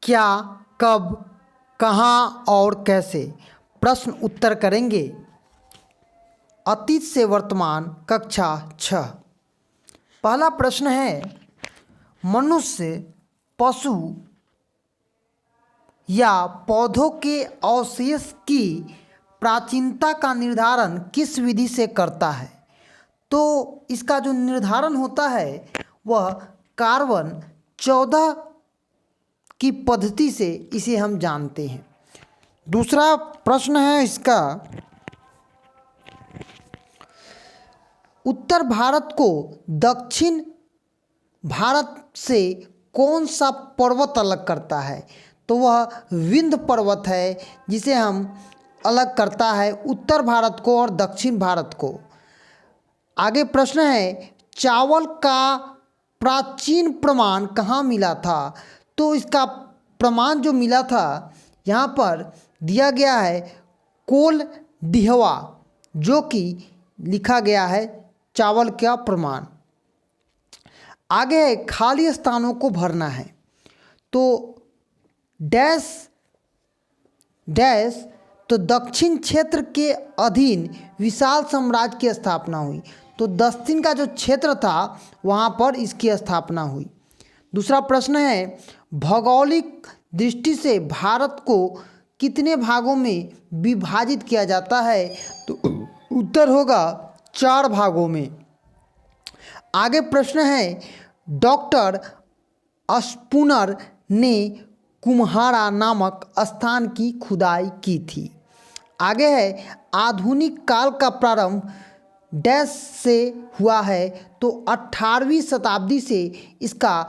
क्या, कब, कहाँ और कैसे। प्रश्न उत्तर करेंगे। अतीत से वर्तमान, कक्षा 6। पहला प्रश्न है, मनुष्य, पशु या पौधों के अवशेष की प्राचीनता का निर्धारण किस विधि से करता है। तो इसका जो निर्धारण होता है वह कार्बन 14 की पद्धति से इसे हम जानते हैं। दूसरा प्रश्न है इसका, उत्तर भारत को दक्षिण भारत से कौन सा पर्वत अलग करता है। तो वह विंध्य पर्वत है जिसे हम अलग करता है उत्तर भारत को और दक्षिण भारत को। आगे प्रश्न है, चावल का प्राचीन प्रमाण कहाँ मिला था। तो इसका प्रमाण जो मिला था यहाँ पर दिया गया है कोल डिहवा, जो कि लिखा गया है चावल का प्रमाण। आगे है, खाली स्थानों को भरना है। तो डैश डैश तो दक्षिण क्षेत्र के अधीन विशाल साम्राज्य की स्थापना हुई। तो दक्षिण का जो क्षेत्र था वहाँ पर इसकी स्थापना हुई। दूसरा प्रश्न है, भौगोलिक दृष्टि से भारत को कितने भागों में विभाजित किया जाता है। तो उत्तर होगा 4 भागों में। आगे प्रश्न है, डॉक्टर स्पूनर ने कुम्हारा नामक स्थान की खुदाई की थी। आगे है, आधुनिक काल का प्रारंभ डैश से हुआ है। तो 18वीं शताब्दी से इसका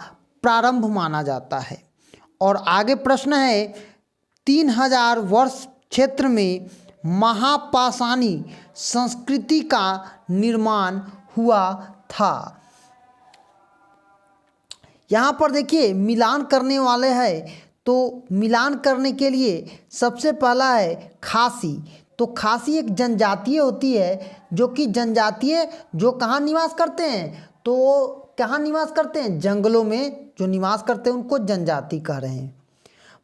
प्रारंभ माना जाता है। और आगे प्रश्न है, 3000 वर्ष क्षेत्र में महापाषाणी संस्कृति का निर्माण हुआ था। यहाँ पर देखिए मिलान करने वाले हैं। तो मिलान करने के लिए सबसे पहला है खासी। तो खासी एक जनजातीय होती है जो कि जनजातीय जो कहाँ निवास करते हैं। तो कहाँ निवास करते हैं, जंगलों में जो निवास करते हैं उनको जनजाति कह रहे हैं।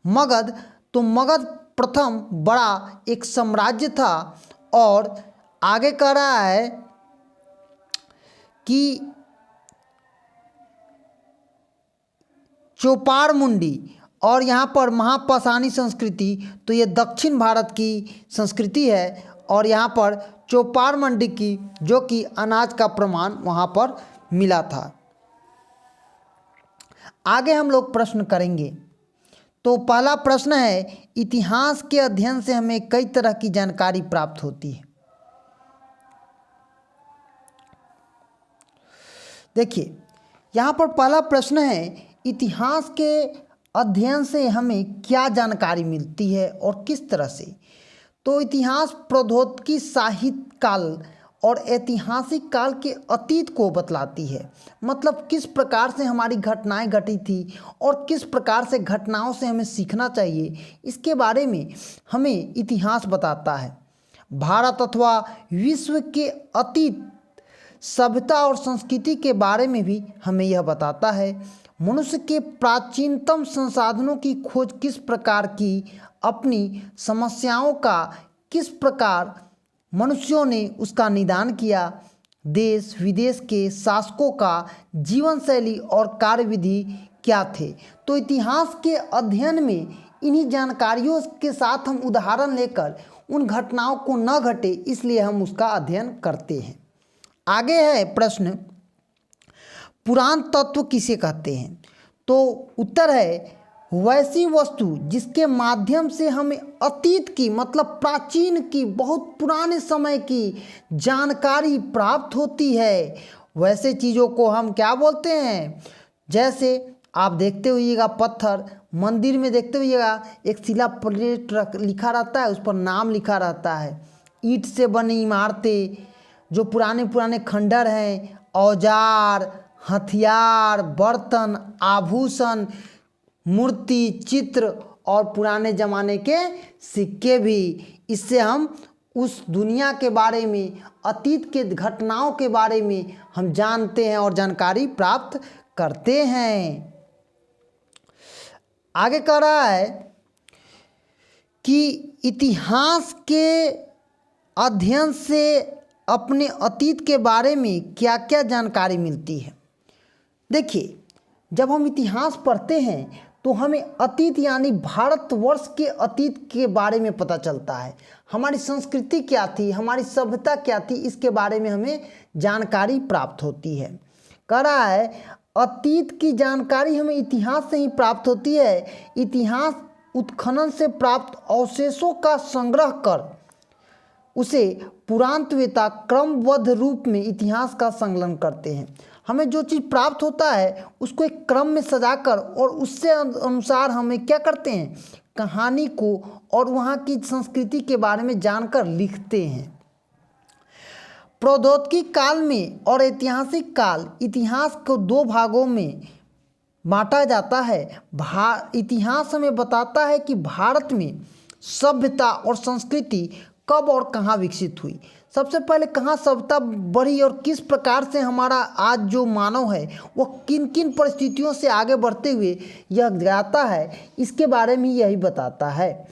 मगध, तो मगध प्रथम बड़ा एक साम्राज्य था। और आगे कह रहा है कि चौपाड़ मुंडी और यहाँ पर महापाषाणी संस्कृति, तो ये दक्षिण भारत की संस्कृति है। और यहाँ पर चौपाड़ मंडी की जो कि अनाज का प्रमाण वहाँ पर मिला था। आगे हम लोग प्रश्न करेंगे। तो पहला प्रश्न है, इतिहास के अध्ययन से हमें कई तरह की जानकारी प्राप्त होती है। देखिए यहाँ पर पहला प्रश्न है, इतिहास के अध्ययन से हमें क्या जानकारी मिलती है और किस तरह से। तो इतिहास प्रौद्योगिकी, साहित्य काल और ऐतिहासिक काल के अतीत को बतलाती है। मतलब किस प्रकार से हमारी घटनाएं घटी थी और किस प्रकार से घटनाओं से हमें सीखना चाहिए, इसके बारे में हमें इतिहास बताता है। भारत अथवा विश्व के अतीत सभ्यता और संस्कृति के बारे में भी हमें यह बताता है। मनुष्य के प्राचीनतम संसाधनों की खोज किस प्रकार की, अपनी समस्याओं का किस प्रकार मनुष्यों ने उसका निदान किया, देश विदेश के शासकों का जीवन शैली और कार्यविधि क्या थे। तो इतिहास के अध्ययन में इन्हीं जानकारियों के साथ हम उदाहरण लेकर उन घटनाओं को न घटे इसलिए हम उसका अध्ययन करते हैं। आगे है प्रश्न, पुराण तत्व किसे कहते हैं। तो उत्तर है, वैसी वस्तु जिसके माध्यम से हमें अतीत की, मतलब प्राचीन की, बहुत पुराने समय की जानकारी प्राप्त होती है, वैसे चीज़ों को हम क्या बोलते हैं। जैसे आप देखते होइएगा पत्थर, मंदिर में देखते होइएगा एक शिला प्लेट लिखा रहता है, उस पर नाम लिखा रहता है। ईंट से बनी इमारतें, जो पुराने पुराने खंडर हैं, औजार, हथियार, बर्तन, आभूषण, मूर्ति, चित्र और पुराने ज़माने के सिक्के भी, इससे हम उस दुनिया के बारे में, अतीत के घटनाओं के बारे में हम जानते हैं और जानकारी प्राप्त करते हैं। आगे कह रहा है कि इतिहास के अध्ययन से अपने अतीत के बारे में क्या क्या जानकारी मिलती है। देखिए, जब हम इतिहास पढ़ते हैं तो हमें अतीत यानी भारतवर्ष के अतीत के बारे में पता चलता है। हमारी संस्कृति क्या थी, हमारी सभ्यता क्या थी, इसके बारे में हमें जानकारी प्राप्त होती है। कह रहा है अतीत की जानकारी हमें इतिहास से ही प्राप्त होती है। इतिहास उत्खनन से प्राप्त अवशेषों का संग्रह कर उसे पुरातत्ववेत्ता क्रमबद्ध रूप में इतिहास का संकलन करते हैं। हमें जो चीज़ प्राप्त होता है उसको एक क्रम में सजाकर और उससे अनुसार हमें क्या करते हैं, कहानी को और वहाँ की संस्कृति के बारे में जानकर लिखते हैं। प्रौद्योगिकी काल में और ऐतिहासिक काल, इतिहास को दो भागों में बांटा जाता है। इतिहास हमें बताता है कि भारत में सभ्यता और संस्कृति कब और कहाँ विकसित हुई। सबसे पहले कहाँ सभ्यता बढ़ी और किस प्रकार से हमारा आज जो मानव है वो किन किन परिस्थितियों से आगे बढ़ते हुए यह जाता है, इसके बारे में यही बताता है।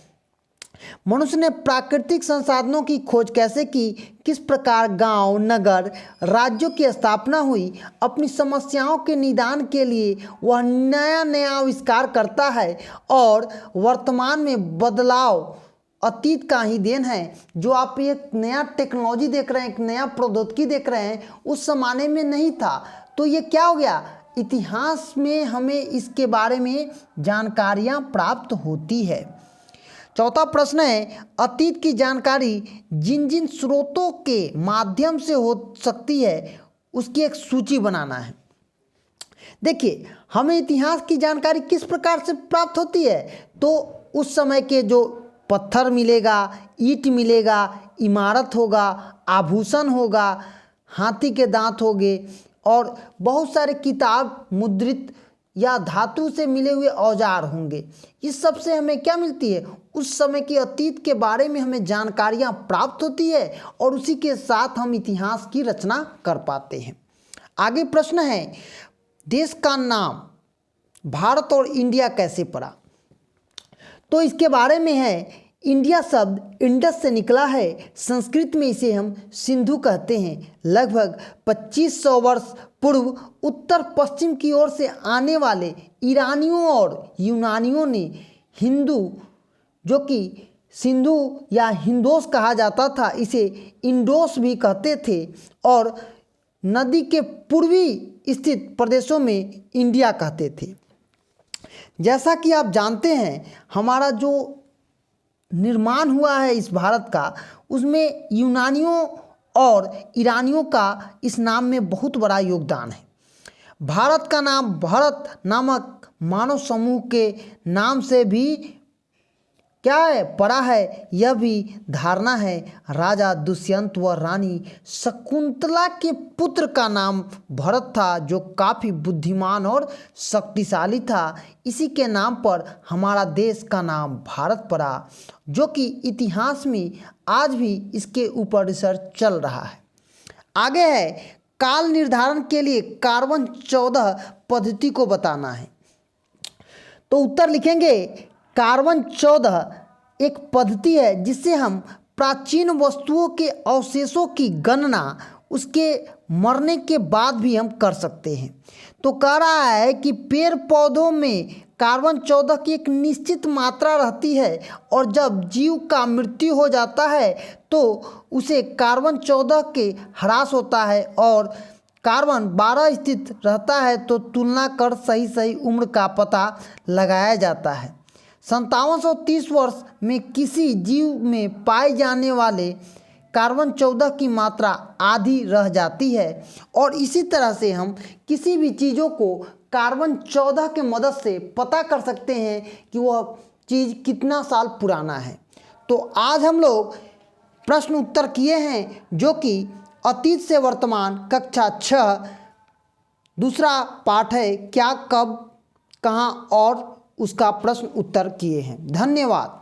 मनुष्य ने प्राकृतिक संसाधनों की खोज कैसे की, किस प्रकार गांव, नगर, राज्यों की स्थापना हुई, अपनी समस्याओं के निदान के लिए वह नया नया आविष्कार करता है और वर्तमान में बदलाव अतीत का ही देन है। जो आप एक नया टेक्नोलॉजी देख रहे हैं, एक नया प्रौद्योगिकी देख रहे हैं, उस ज़माने में नहीं था। तो ये क्या हो गया, इतिहास में हमें इसके बारे में जानकारियाँ प्राप्त होती है। चौथा प्रश्न है अतीत की जानकारी जिन जिन स्रोतों के माध्यम से हो सकती है उसकी एक सूची बनाना है। देखिए, हमें इतिहास की जानकारी किस प्रकार से प्राप्त होती है, तो उस समय के जो पत्थर मिलेगा, ईंट मिलेगा, इमारत होगा, आभूषण होगा, हाथी के दांत होंगे और बहुत सारे किताब मुद्रित या धातु से मिले हुए औजार होंगे। इस सब से हमें क्या मिलती है, उस समय के अतीत के बारे में हमें जानकारियाँ प्राप्त होती है और उसी के साथ हम इतिहास की रचना कर पाते हैं। आगे प्रश्न है देश का नाम भारत और इंडिया कैसे पड़ा। तो इसके बारे में है इंडिया शब्द इंडस से निकला है। संस्कृत में इसे हम सिंधु कहते हैं। लगभग 2500 वर्ष पूर्व उत्तर पश्चिम की ओर से आने वाले ईरानियों और यूनानियों ने हिंदू, जो कि सिंधु या हिंदोस कहा जाता था, इसे इंडोस भी कहते थे और नदी के पूर्वी स्थित प्रदेशों में इंडिया कहते थे। जैसा कि आप जानते हैं हमारा जो निर्माण हुआ है इस भारत का, उसमें यूनानियों और ईरानियों का इस नाम में बहुत बड़ा योगदान है। भारत का नाम भरत नामक मानव समूह के नाम से भी क्या है पड़ा है, यह भी धारणा है। राजा दुष्यंत व रानी शकुंतला के पुत्र का नाम भरत था, जो काफ़ी बुद्धिमान और शक्तिशाली था। इसी के नाम पर हमारा देश का नाम भारत पड़ा, जो कि इतिहास में आज भी इसके ऊपर रिसर्च चल रहा है। आगे है काल निर्धारण के लिए कार्बन 14 पद्धति को बताना है। तो उत्तर लिखेंगे कार्बन 14 एक पद्धति है जिससे हम प्राचीन वस्तुओं के अवशेषों की गणना उसके मरने के बाद भी हम कर सकते हैं। तो कह रहा है कि पेड़ पौधों में कार्बन 14 की एक निश्चित मात्रा रहती है और जब जीव का मृत्यु हो जाता है तो उसे कार्बन 14 के ह्रास होता है और कार्बन 12 स्थित रहता है। तो तुलना कर सही उम्र का पता लगाया जाता है। 5730 वर्ष में किसी जीव में पाए जाने वाले कार्बन 14 की मात्रा आधी रह जाती है और इसी तरह से हम किसी भी चीज़ों को कार्बन 14 के मदद से पता कर सकते हैं कि वह चीज़ कितना साल पुराना है। तो आज हम लोग प्रश्न उत्तर किए हैं, जो कि अतीत से वर्तमान कक्षा 6 दूसरा पाठ है, क्या, कब, कहाँ और उसका प्रश्न उत्तर किए हैं। धन्यवाद।